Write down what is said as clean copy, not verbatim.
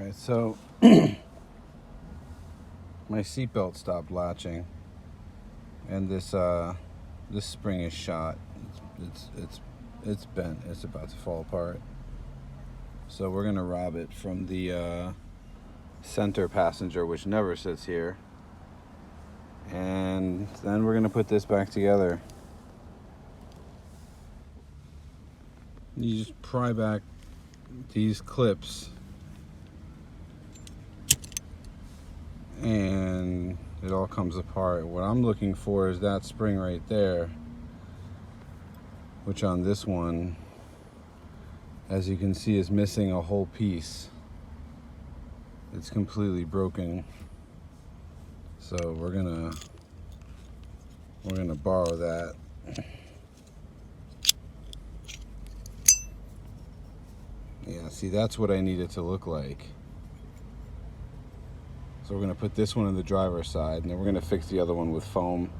Alright, so my seatbelt stopped latching, and this spring is shot. It's bent. It's about to fall apart. So we're gonna rob it from the center passenger, which never sits here, and then we're gonna put this back together. You just pry back these clips and it all comes apart. What I'm looking for is that spring right there, which on this one, as you can see, is missing a whole piece. It's completely broken. So we're gonna borrow that. Yeah, see, that's what I need it to look like. So we're gonna put this one on the driver's side, and then we're gonna fix the other one with foam.